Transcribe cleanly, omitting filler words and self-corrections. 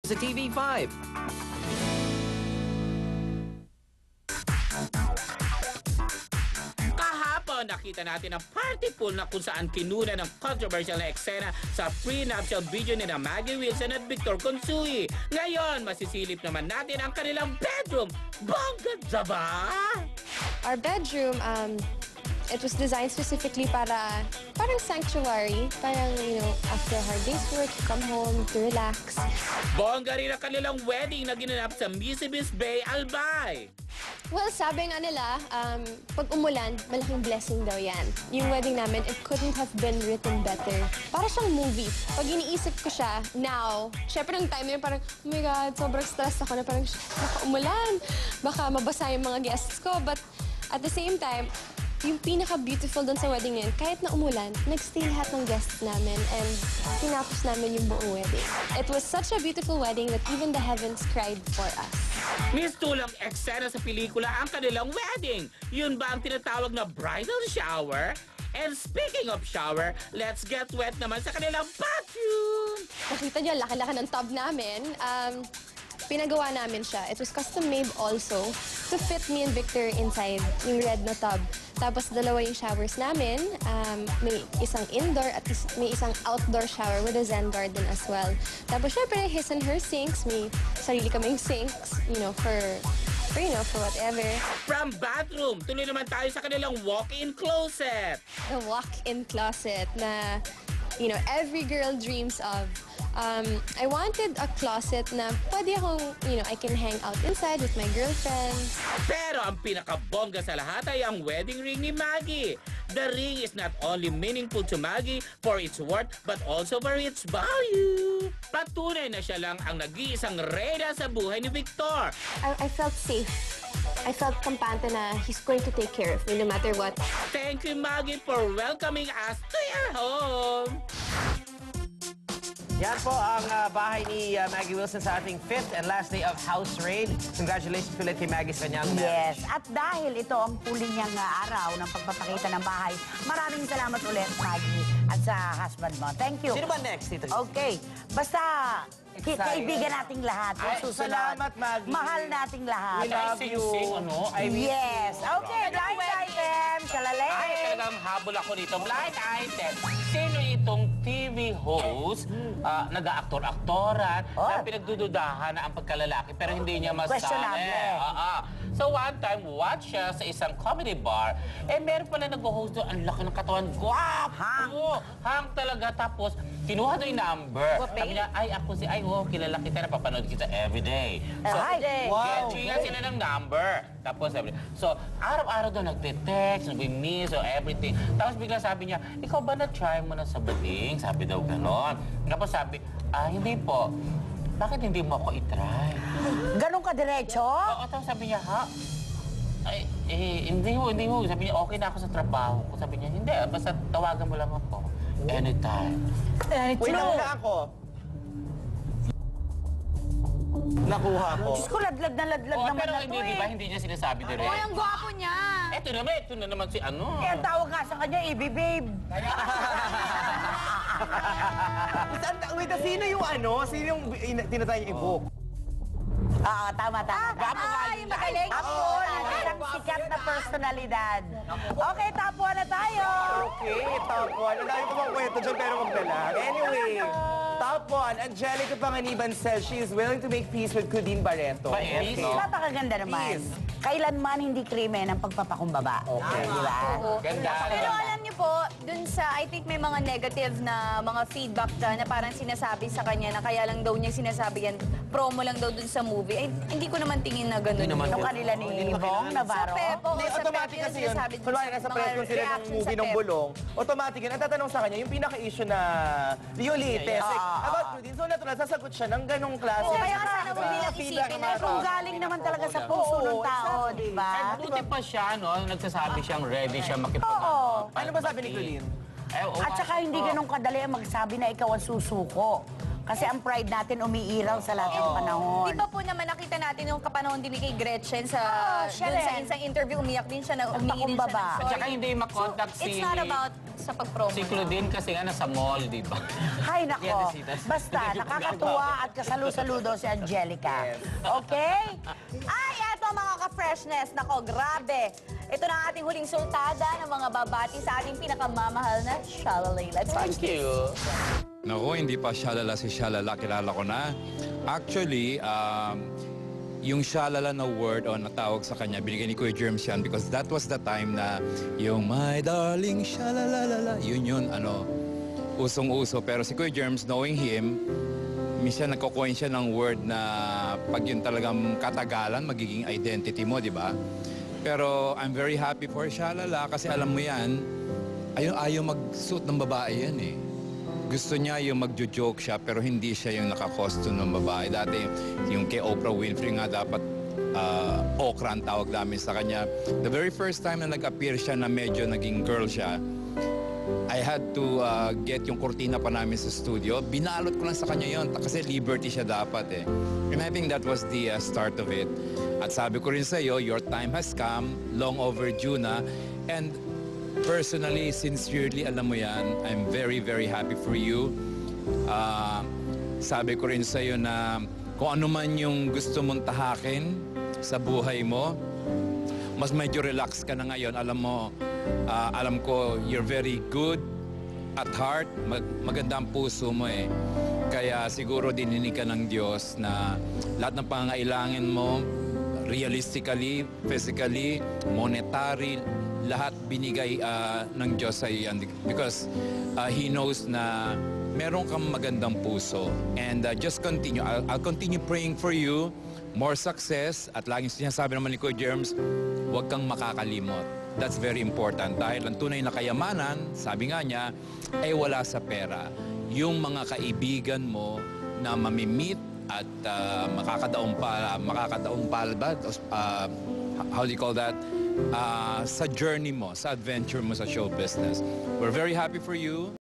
sa TV5. Nakita natin ang party pool na kung saan kinuna ng controversial na eksena sa prenuptial video ni na Maggie Wilson at Victor Consui. Ngayon, masisilip naman natin ang kanilang bedroom. Bongga ba? Our bedroom, it was designed specifically para parang sanctuary. Parang, you know, after a hard day's work, you come home to relax. Bongga rin ang kanilang wedding na ginanap sa Misibis Bay, Albay. Well, sabi nga nila, pag umulan, malaking blessing daw yan. Yung wedding namin, it couldn't have been written better. Para siyang movie. Pag iniisip ko siya, now, syempre nung time na yun, parang, oh my God, sobrang stress ako na parang, baka umulan, baka mabasa yung mga guests ko. But at the same time, yung pinaka-beautiful doon sa wedding yun, kahit na umulan, nag-stay lahat ng guests namin and tinapos namin yung buong wedding. It was such a beautiful wedding that even the heavens cried for us. Mistulang eksena sa pelikula ang kanilang wedding. Yun ba ang tinatawag na bridal shower? And speaking of shower, let's get wet naman sa kanilang bathroom! Nakita niyo, laki-laki ng tub namin. Pinagawa namin siya. It was custom-made also to fit me and Victor inside yung red na tub. Tapos dalawa yung showers namin. May isang indoor at may isang outdoor shower with a Zen garden as well. Tapos syempre, his and her sinks. May sarili kaming sinks, you know, for whatever. From bathroom, tuloy naman tayo sa kanilang walk-in closet. The walk-in closet na, you know, every girl dreams of. I wanted a closet na pwede akong, you know, I can hang out inside with my girlfriends. Pero ang pinakabongga sa lahat ay ang wedding ring ni Maggie. The ring is not only meaningful to Maggie for its worth, but also for its value. Patunay na siya lang ang nag-iisang reyna sa buhay ni Victor. I felt safe. I felt kampante na he's going to take care of me no matter what. Thank you, Maggie, for welcoming us to your home. Yan po ang bahay ni Maggie Wilson sa ating 5th and last day of house raid. Congratulations ulit kay Maggie sa kanyang marriage. Yes, at dahil ito ang huli niyang araw ng pagpapakita ng bahay, maraming salamat ulit, Maggie, at sa husband mo. Thank you. Sino ba next, Tito? Okay, basta kaibigan nating lahat. Ay, salamat, Maggie. Mahal nating lahat. We love you. Yes. Okay, blind item. Shalalay. Ay, talagang habol ako dito. Blind item. Sino itong TV host, nag-aaktor-aktoran, na pinagdududahan na ang pagkalalaki pero hindi niya masabi? Questionable. So one time, watch siya sa isang comedy bar, meron pala nag-host doon, ang laki ng katawan, guwapo! Hang talaga. Tapos, kinuha doon yung number. Sabi niya, ay, ako si, kilala kita, napapanood kita everyday. So, nga sila ng number. Tapos, sabi niya, so, araw-araw doon nagte-text, nag-miss, or everything. Tapos, bigla sabi niya, ikaw ba na-try mo na sa bading? Sabi daw ganon. Tapos sabi, hindi po. Bakit hindi mo ako itry? Ganon ka diretso? Oo, tapos sabi niya, ha? Ay, hindi ho. Sabi niya, okay na ako sa trabaho ko. Sabi niya, hindi, basta tawagan mo lang ako. Anytime. Wait, nakuha ako. Nakuha ko. Diyos ko, ladlad na naman Pero na hindi, di ba? Hindi niya sinasabi direct. Uy, ang gwapo niya! Ito na naman si ano. Ang tawag nga sa kanya, babe. Wait, sino yung ano? Sino yung tinatay niya i-book? Tama. Gwapo nga Ay, magaling! Apple, isang sikat na personalidad. Okay, top 1 na tayo. Okay, top 1. Ang dami ko pang kwento dyan, pero magdalag. Anyway, top 1, Angelica Panganiban says she is willing to make peace with Claudine Barreto. Peace, no? Napakaganda naman. Peace. Kailanman hindi krimen ang pagpapakumbaba. Okay. Di ba? Ganda. Pero alam niyo po, dun sa, I think may mga negative na mga feedback na parang sinasabi sa kanya na kaya lang daw niya sinasabi yan, promo lang daw dun sa movie. Ay, hindi ko naman tingin na gano'n. Yung kanila ni Hong Navarro. Sa Pepo, Hindi, sa automatic Pepo kasi yung yun. sinasabi Kunwari, nasa press con sila ng movie ng Bulong, automatic yun. Ang tatanong sa kanya, yung pinaka-issue na Violites, about Claudine. So, natural, sasagot siya ng ganong klase. Kaya nga, sana ano, hindi feedback isipin na kung galing naman talaga sa puso ng tao, di ba? Buti pa siya, no? Nagsasabi siyang ready siya Oo. makipag- Ano ba sabi ni Claudine? At saka hindi ganun kadali ang magsabi na ikaw ang susuko. Kasi ang pride natin umiiraw sa lahat ng panahon. Di ba po naman nakita natin yung kapanahon din ni kay Gretchen sa siya dun sa rin. isang interview, umiyak din siya na umiirin siya ng Nagpakumbaba. sorry. At saka hindi makontak si... It's not about sa pag-promo. Si Claudine kasi nga nasa mall, di ba? Hay Yan, nako. Nasita. Basta, nakakatuwa at kasalu-saludo si Angelica. Okay? Ay, eto mga ka-freshness. Nako, grabe. Ito na ang ating huling sultada ng mga babati sa ating pinakamamahal na Shalalay. Let's watch Thank you. Naku, hindi pa Shalala si Shalala, kilala ko na. Actually, yung Shalala na word o natawag sa kanya, binigay ni Kuya Germs yan because that was the time na yung my darling Shalalala, yun, usong-uso. Pero si Kuya Germs, knowing him, minsan nagko-coin siya ng word na pag yun talagang katagalan, magiging identity mo, di ba? Pero I'm very happy for Shalala kasi alam mo yan, ayaw mag-suit ng babae yan eh. Gusto niya yung magjo-joke siya pero hindi siya yung naka-costume ng babae. Dati yung kay Oprah Winfrey nga dapat okra ang tawag namin sa kanya. The very first time na nag-appear siya na medyo naging girl siya, I had to get yung kurtina pa namin sa studio. Binalot ko lang sa kanya yon kasi liberty siya dapat eh. And I think that was the start of it. At sabi ko rin sa iyo, your time has come, long overdue na. And personally, sincerely, alam mo yan, I'm very, very happy for you. Sabi ko rin sa iyo na kung ano man yung gusto mong tahakin sa buhay mo, mas medyo relax ka na ngayon. Alam ko, you're very good at heart. Maganda ang puso mo eh. Kaya siguro dininig ka ng Diyos na lahat ng pangangailangan mo, realistically, physically, monetary, lahat binigay ng Diyos sa iyo because He knows na meron kang magandang puso. And just continue. I'll continue praying for you. More success. At laging sinasabi naman ni Kuya Germs, huwag kang makakalimot. That's very important. Dahil ang tunay na kayamanan, sabi nga niya, ay wala sa pera. Yung mga kaibigan mo na mamimit at makakadaong pala ba? How do you call that? Sa journey mo, sa adventure mo sa show business. We're very happy for you.